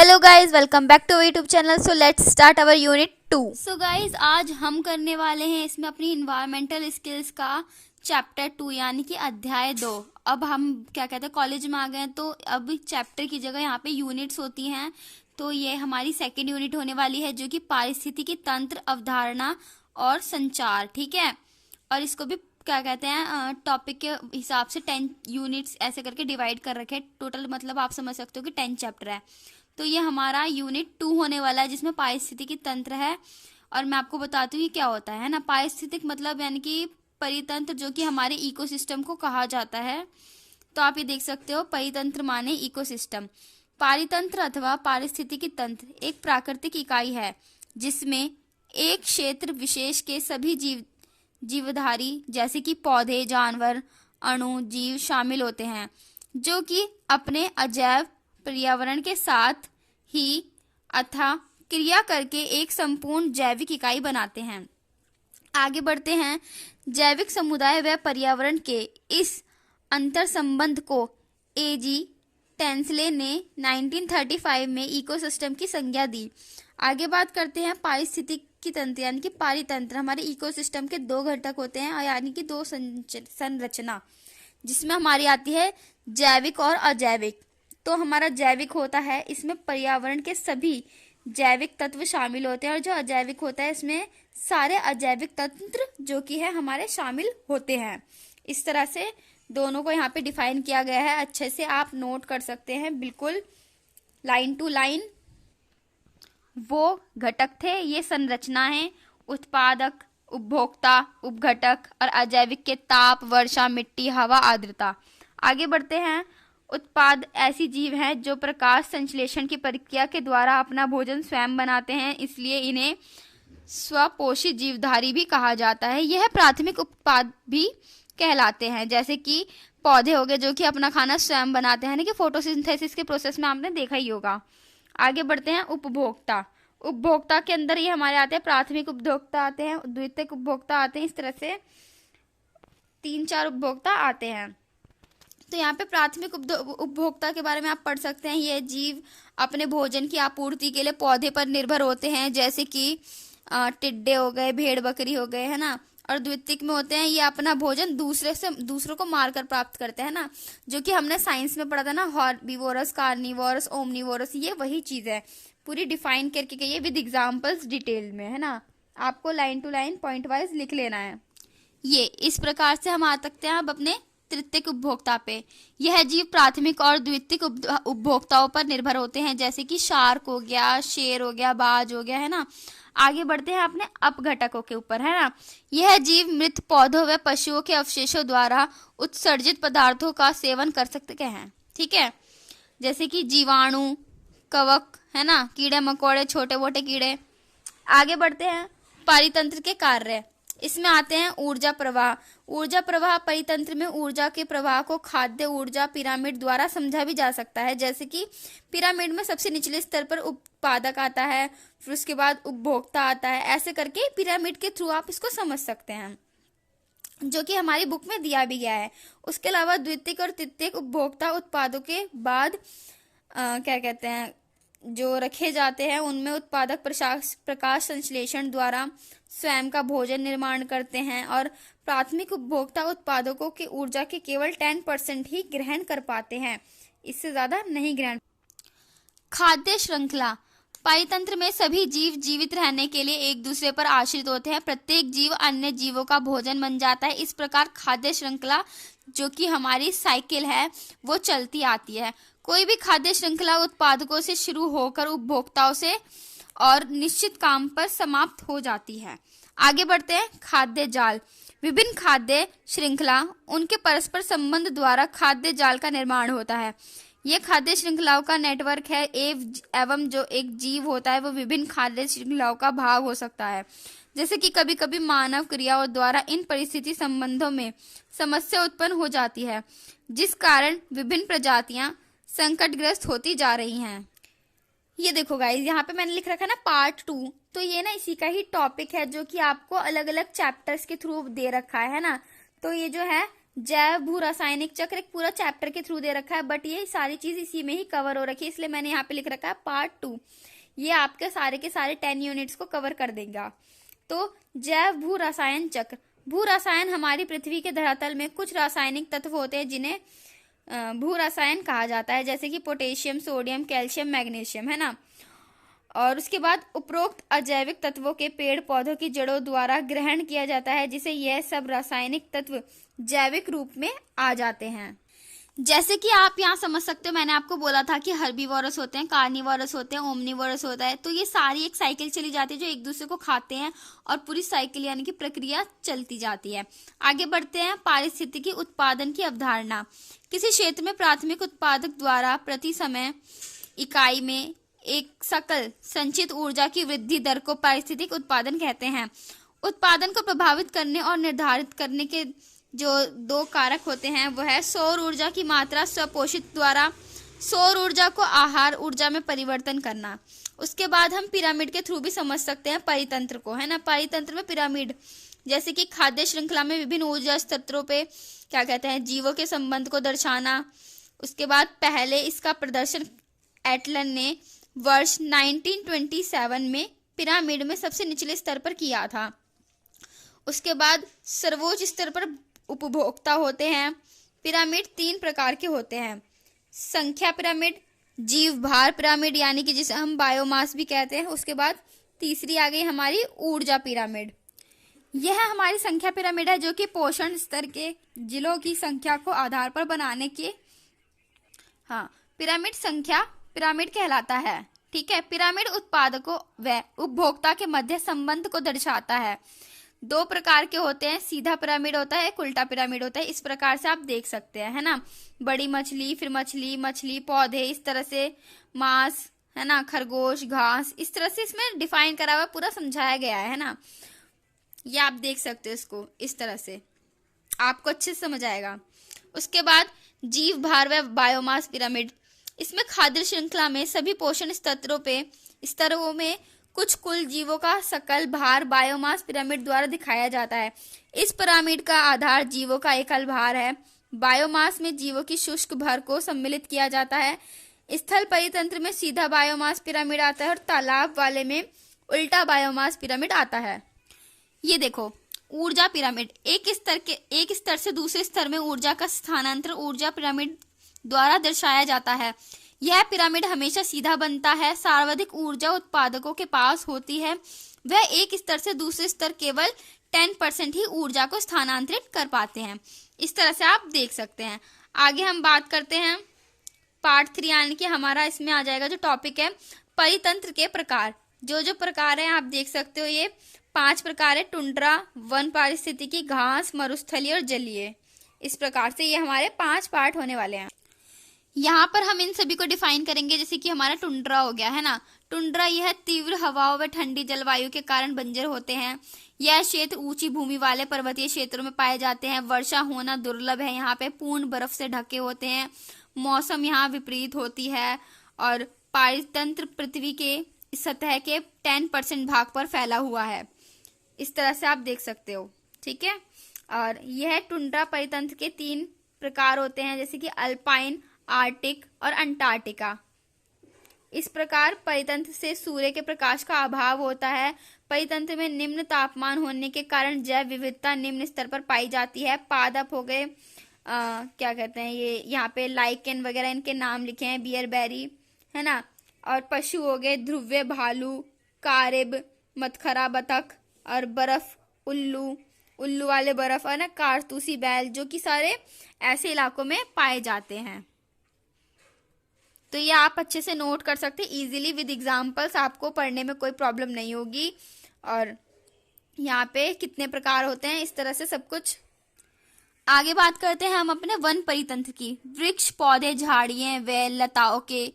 Hello guys, welcome back to YouTube channel. So let's start our unit 2। So guys आज हम करने वाले हैं इसमें अपनी इन्वायरमेंटल स्किल्स का चैप्टर 2 यानी कि अध्याय 2। अब हम क्या कहते हैं कॉलेज में आ गए हैं, तो अब चैप्टर की जगह यहाँ पे यूनिट्स होती हैं। तो ये हमारी सेकेंड यूनिट होने वाली है जो कि पारिस्थितिकी तंत्र, अवधारणा और संचार। ठीक है, और इसको भी क्या कहते हैं टॉपिक के हिसाब से 10 यूनिट्स ऐसे करके डिवाइड कर रखे टोटल, मतलब आप समझ सकते हो कि 10 चैप्टर है। तो ये हमारा यूनिट 2 होने वाला है जिसमें पारिस्थितिकी तंत्र है। और मैं आपको बताती हूँ ये क्या होता है ना। पारिस्थितिक मतलब यानी कि परितंत्र, जो कि हमारे इकोसिस्टम को कहा जाता है। तो आप ये देख सकते हो, परितंत्र माने इकोसिस्टम। पारितंत्र अथवा पारिस्थितिकी तंत्र एक प्राकृतिक इकाई है जिसमें एक क्षेत्र विशेष के सभी जीवधारी जैसे कि पौधे, जानवर, अणु, जीव शामिल होते हैं, जो कि अपने अजैव पर्यावरण के साथ ही अथा क्रिया करके एक संपूर्ण जैविक इकाई बनाते हैं। आगे बढ़ते हैं। जैविक समुदाय व पर्यावरण के इस अंतर संबंध को एजी टेंसले ने 1935 में इकोसिस्टम की संज्ञा दी। आगे बात करते हैं पारिस्थितिकी तंत्र यानी कि पारितंत्र। हमारे इकोसिस्टम के दो घटक होते हैं यानी कि दो संरचना, जिसमें हमारी आती है जैविक और अजैविक। तो हमारा जैविक होता है, इसमें पर्यावरण के सभी जैविक तत्व शामिल होते हैं, और जो अजैविक होता है इसमें सारे अजैविक तंत्र जो कि है हमारे शामिल होते हैं। इस तरह से दोनों को यहाँ पे डिफाइन किया गया है, अच्छे से आप नोट कर सकते हैं, बिल्कुल लाइन टू लाइन। वो घटक थे, ये संरचना है, उत्पादक, उपभोक्ता, उपघटक और अजैविक के ताप, वर्षा, मिट्टी, हवा, आर्द्रता। आगे बढ़ते हैं। उत्पाद ऐसी जीव हैं जो प्रकाश संश्लेषण की प्रक्रिया के द्वारा अपना भोजन स्वयं बनाते हैं, इसलिए इन्हें स्वपोषित जीवधारी भी कहा जाता है। यह प्राथमिक उत्पाद भी कहलाते हैं, जैसे कि पौधे हो गए जो कि अपना खाना स्वयं बनाते हैं, कि फोटोसिंथेसिस के प्रोसेस में आपने देखा ही होगा। आगे बढ़ते हैं। उपभोक्ता। उपभोक्ता के अंदर ये हमारे आते हैं प्राथमिक उपभोक्ता आते हैं, द्वितीयक उपभोक्ता आते हैं, इस तरह से 3-4 उपभोक्ता आते हैं। तो यहाँ पे प्राथमिक उपभोक्ता के बारे में आप पढ़ सकते हैं। ये जीव अपने भोजन की आपूर्ति के लिए पौधे पर निर्भर होते हैं, जैसे कि टिड्डे हो गए, भेड़ बकरी हो गए, है ना। और द्वितीयक में होते हैं ये अपना भोजन दूसरों को मारकर प्राप्त करते हैं ना, जो कि हमने साइंस में पढ़ा था ना, हॉर्बीवोरस, कार्निवोरस, ओमनिवोरस, ये वही चीज है, पूरी डिफाइन करके गई है विद एग्जांपल्स डिटेल में, है ना। आपको line to line point wise लिख लेना है। ये इस प्रकार से हम आ सकते हैं अब अपने तृतीयक उपभोक्ता पे। यह जीव प्राथमिक और द्वितीयक उपभोक्ताओं पर निर्भर होते हैं, जैसे कि शार्क हो गया, शेर हो गया, बाज हो गया, है ना। आगे बढ़ते हैं अपने अपघटकों के ऊपर, है ना। यह जीव मृत पौधों व पशुओं के अवशेषों द्वारा उत्सर्जित पदार्थों का सेवन कर सकते हैं, ठीक है, जैसे कि जीवाणु, कवक, है ना, कीड़े मकोड़े, छोटे मोटे कीड़े। आगे बढ़ते हैं। पारितंत्र के कार्य, इसमें आते हैं ऊर्जा प्रवाह। ऊर्जा प्रवाह परितंत्र में ऊर्जा के प्रवाह को खाद्य ऊर्जा पिरामिड द्वारा समझा भी जा सकता है, जैसे कि पिरामिड में सबसे निचले स्तर पर उत्पादक आता है, फिर उसके बाद उपभोक्ता आता है, ऐसे करके पिरामिड के थ्रू आप इसको समझ सकते हैं, जो कि हमारी बुक में दिया भी गया है। उसके अलावा द्वितीयक और तृतीयक उपभोक्ता उत्पादों के बाद क्या कहते हैं जो रखे जाते हैं, उनमें उत्पादक प्रकाश संश्लेषण द्वारा स्वयं का भोजन निर्माण करते हैं, और प्राथमिक उपभोक्ता उत्पादकों की ऊर्जा के केवल 10% ही ग्रहण कर पाते हैं, इससे ज्यादा नहीं ग्रहण। खाद्य श्रृंखला। पारितंत्र में सभी जीव जीवित रहने के लिए एक दूसरे पर आश्रित होते हैं। प्रत्येक जीव अन्य जीवों का भोजन बन जाता है। इस प्रकार खाद्य श्रृंखला जो कि हमारी साइकिल है वो चलती आती है। कोई भी खाद्य श्रृंखला उत्पादकों से शुरू होकर उपभोक्ताओं से और निश्चित काम पर समाप्त हो जाती है। आगे बढ़ते हैं। खाद्य जाल। विभिन्न खाद्य श्रृंखला उनके परस्पर संबंध द्वारा खाद्य जाल का निर्माण होता है। यह खाद्य श्रृंखलाओं का नेटवर्क है एवं जो एक जीव होता है वो विभिन्न खाद्य श्रृंखलाओं का भाग हो सकता है, जैसे कि कभी कभी मानव क्रियाओं द्वारा इन परिस्थिति संबंधों में समस्या उत्पन्न हो जाती है, जिस कारण विभिन्न प्रजातियां संकटग्रस्त होती जा रही हैं। ये देखो गाइज, यहाँ पे मैंने लिख रखा है ना पार्ट 2, तो ये ना इसी का ही टॉपिक है जो कि आपको अलग अलग चैप्टर्स के थ्रू दे रखा है ना। तो ये जो है जैव भू रासायनिक चक्र एक पूरा चैप्टर के थ्रू दे रखा है, बट ये सारी चीज इसी में ही कवर हो रखी है, इसलिए मैंने यहाँ पे लिख रखा है पार्ट 2। ये आपके सारे के सारे 10 यूनिट्स को कवर कर देगा। तो जैव भू रसायन चक्र, भू रसायन हमारी पृथ्वी के धरातल में कुछ रासायनिक तत्व होते हैं जिन्हें भू रसायन कहा जाता है, जैसे कि पोटेशियम, सोडियम, कैल्शियम, मैग्नीशियम, है ना। और उसके बाद उपरोक्त अजैविक तत्वों के पेड़ पौधों की जड़ों द्वारा ग्रहण किया जाता है, जिसे यह सब रासायनिक तत्व जैविक रूप में आ जाते हैं। जैसे कि आप यहाँ समझ सकते हो, मैंने आपको बोला था कि हर्बीवोरस होते हैं, कार्निवोरस होते हैं, ओमनीवोरस होता है। तो ये सारी एक साइकिल चली जाती है जो एक दूसरे को खाते हैं और पूरी साइकिल यानी कि प्रक्रिया चलती जाती है। आगे बढ़ते हैं। पारिस्थितिकी उत्पादन की अवधारणा, किसी क्षेत्र में प्राथमिक उत्पादक द्वारा प्रति समय इकाई में एक सकल संचित ऊर्जा की वृद्धि दर को पारिस्थितिक उत्पादन कहते हैं। उत्पादन को प्रभावित करने और निर्धारित करने के जो 2 कारक होते हैं वो है सौर ऊर्जा की मात्रा स्वपोषित द्वारा सौर ऊर्जा को आहार ऊर्जा में परिवर्तन करना। उसके बाद हम पिरामिड के थ्रू भी समझ सकते हैं परितंत्र को, है ना। परितंत्र में पिरामिड, जैसे कि खाद्य श्रृंखला में विभिन्न ऊर्जा स्तरों पे क्या कहते हैं जीवों के संबंध को दर्शाना। उसके बाद पहले इसका प्रदर्शन एटलन ने वर्ष 1927 में पिरामिड में सबसे निचले स्तर पर किया था। उसके बाद सर्वोच्च स्तर पर उपभोक्ता होते हैं। पिरामिड 3 प्रकार के होते हैं, संख्या पिरामिड, जीव भार पिरामिड यानी कि जिसे हम बायोमास भी कहते हैं। उसके बाद तीसरी आ गई हमारी ऊर्जा पिरामिड। यह हमारी संख्या पिरामिड है जो कि पोषण स्तर के जिलों की संख्या को आधार पर बनाने के पिरामिड संख्या पिरामिड कहलाता है। ठीक है। पिरामिड उत्पादकों व उपभोक्ता के मध्य संबंध को दर्शाता है। 2 प्रकार के होते हैं, सीधा पिरामिड होता है, एक उल्टा पिरामिड होता है। इस प्रकार से आप देख सकते हैं, है ना। बड़ी मछली, फिर मछली, पौधे, इस तरह से मांस, है ना, खरगोश, घास, इस तरह से इसमें डिफाइन करा हुआ, पूरा समझाया गया है ना। ये आप देख सकते हो, इसको इस तरह से आपको अच्छे से समझ आएगा। उसके बाद जीव भार व बायोमास पिरामिड, इसमें खाद्य श्रृंखला में सभी पोषण स्तरों में कुछ कुल जीवों का सकल भार बायोमास पिरामिड द्वारा दिखाया जाता है। इस पिरामिड का आधार जीवों का एकल भार है। बायोमास में जीवों की शुष्क भर को सम्मिलित किया जाता है। स्थल परितंत्र में सीधा बायोमास पिरामिड आता है और तालाब वाले में उल्टा बायोमास पिरामिड आता है। ये देखो, ऊर्जा पिरामिड, एक स्तर से दूसरे स्तर में ऊर्जा का स्थानांतरण ऊर्जा पिरामिड द्वारा दर्शाया जाता है। यह पिरामिड हमेशा सीधा बनता है। सर्वाधिक ऊर्जा उत्पादकों के पास होती है। वह एक स्तर से दूसरे स्तर केवल 10% ही ऊर्जा को स्थानांतरित कर पाते हैं। इस तरह से आप देख सकते हैं। आगे हम बात करते हैं पार्ट 3 यानी कि हमारा इसमें आ जाएगा जो टॉपिक है परितंत्र के प्रकार। जो प्रकार है आप देख सकते हो, ये 5 प्रकार है, टुंड्रा, वन पारिस्थितिकी, घास, मरुस्थलीय और जलीय। इस प्रकार से ये हमारे 5 पार्ट होने वाले हैं। यहाँ पर हम इन सभी को डिफाइन करेंगे। जैसे कि हमारा टुंड्रा हो गया, है ना। टुंड्रा यह तीव्र हवाओं व ठंडी जलवायु के कारण बंजर होते हैं। यह क्षेत्र ऊंची भूमि वाले पर्वतीय क्षेत्रों में पाए जाते हैं। वर्षा होना दुर्लभ है। यहाँ पे पूर्ण बर्फ से ढके होते हैं। मौसम यहाँ विपरीत होती है और पारितंत्र पृथ्वी के सतह के 10% भाग पर फैला हुआ है। इस तरह से आप देख सकते हो। ठीक है। और यह टुंड्रा परितंत्र के 3 प्रकार होते हैं, जैसे कि अल्पाइन, आर्टिक और अंटार्कटिका। इस प्रकार परितंत्र से सूर्य के प्रकाश का अभाव होता है। परितंत्र में निम्न तापमान होने के कारण जैव विविधता निम्न स्तर पर पाई जाती है। पादप हो गए, क्या कहते हैं, ये यहाँ पे लाइकेन वगैरह इनके नाम लिखे हैं, बियरबेरी, है ना। और पशु हो गए ध्रुव्य भालू, कारिब, मतखरा बतख और बर्फ उल्लू वाले बर्फ, है ना, कारतूसी बैल, जो कि सारे ऐसे इलाकों में पाए जाते हैं। तो ये आप अच्छे से नोट कर सकते हैं इजीली विद एग्जांपल्स, आपको पढ़ने में कोई प्रॉब्लम नहीं होगी। और यहाँ पे कितने प्रकार होते हैं, इस तरह से सब कुछ। आगे बात करते हैं हम अपने वन परितंत्र की। वृक्ष, पौधे, झाड़ियां व लताओं के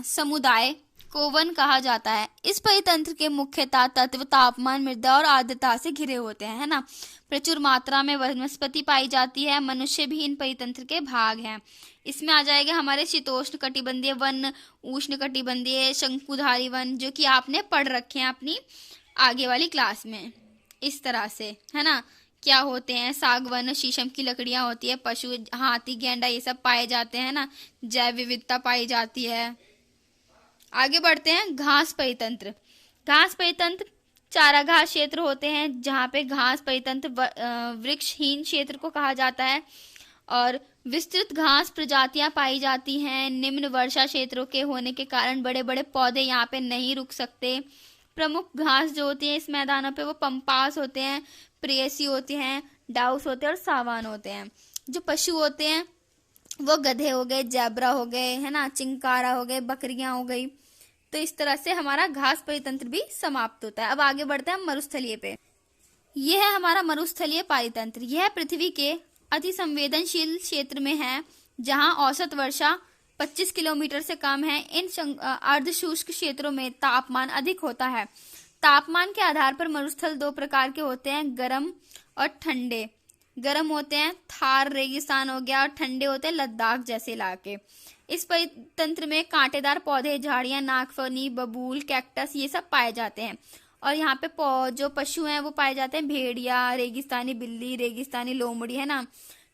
समुदाय को वन कहा जाता है। इस परितंत्र के मुख्यतः तत्व तापमान, मृदा और आर्द्रता से घिरे होते हैं, है ना। प्रचुर मात्रा में वनस्पति पाई जाती है। मनुष्य भी इन परितंत्र के भाग हैं। इसमें आ जाएगा हमारे शीतोष्ण कटिबंधीय वन, उष्ण कटिबंधीय, शंकुधारी वन, जो कि आपने पढ़ रखे हैं अपनी आगे वाली क्लास में। इस तरह से, है ना, क्या होते हैं, सागवान और शीशम की लकड़ियां होती है, पशु हाथी गैंडा ये सब पाए जाते हैं ना, जैव विविधता पाई जाती है। आगे बढ़ते हैं, घास परितंत्र। घास परितंत्र चारागाह क्षेत्र होते हैं जहाँ पे घास परितंत्र वृक्षहीन क्षेत्र को कहा जाता है और विस्तृत घास प्रजातियां पाई जाती हैं। निम्न वर्षा क्षेत्रों के होने के कारण बड़े बड़े पौधे यहाँ पे नहीं रुक सकते। प्रमुख घास जो होती है इस मैदानों पे वो पंपास होते हैं, प्रेयसी होते हैं, डाउस होते हैं और सावान होते हैं। जो पशु होते हैं वो गधे हो गए, जैबरा हो गए, है ना, चिंकारा हो गए, बकरियां हो गई। तो इस तरह से हमारा घास परितंत्र भी समाप्त होता है। अब आगे बढ़ते हैं मरुस्थलीय पे। यह है हमारा मरुस्थलीय पारितंत्र। यह पृथ्वी के अति संवेदनशील क्षेत्र में है जहां औसत वर्षा 25 किलोमीटर से कम है। इन अर्धशुष्क क्षेत्रों में तापमान अधिक होता है। तापमान के आधार पर मरुस्थल दो प्रकार के होते हैं, गर्म और ठंडे। गर्म होते हैं थार रेगिस्तान हो गया और ठंडे होते हैं लद्दाख जैसे इलाके। इस परितंत्र में कांटेदार पौधे, झाड़ियां, नागफनी, बबूल, कैक्टस ये सब पाए जाते हैं। और यहाँ पे जो पशु हैं वो पाए जाते हैं भेड़िया, रेगिस्तानी बिल्ली, रेगिस्तानी लोमड़ी, है ना।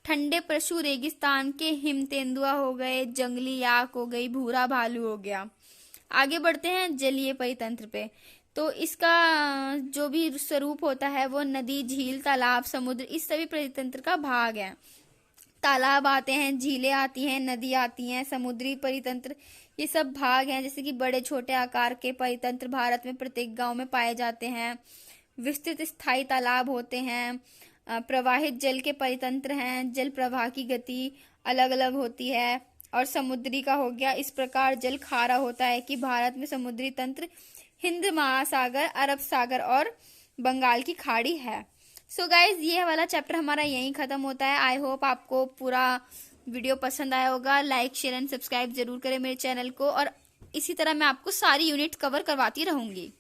ठंडे पशु रेगिस्तान के हिम तेंदुआ हो गए, जंगली याक हो गई, भूरा भालू हो गया। आगे बढ़ते हैं जलीय परितंत्र पे। तो इसका जो भी स्वरूप होता है वो नदी, झील, तालाब, समुद्र इस सभी परितंत्र का भाग है। तालाब आते हैं, झीलें आती हैं, नदी आती हैं, समुद्री परितंत्र ये सब भाग हैं। जैसे कि बड़े छोटे आकार के परितंत्र भारत में प्रत्येक गांव में पाए जाते हैं। विस्तृत स्थायी तालाब होते हैं। प्रवाहित जल के परितंत्र हैं। जल प्रवाह की गति अलग अलग होती है। और समुद्री का हो गया, इस प्रकार जल खारा होता है कि भारत में समुद्री तंत्र हिंद महासागर, अरब सागर और बंगाल की खाड़ी है। सो गाइज ये वाला चैप्टर हमारा यहीं खत्म होता है। आई होप आपको पूरा वीडियो पसंद आया होगा। लाइक, शेयर एंड सब्सक्राइब जरूर करें मेरे चैनल को और इसी तरह मैं आपको सारी यूनिट कवर करवाती रहूंगी।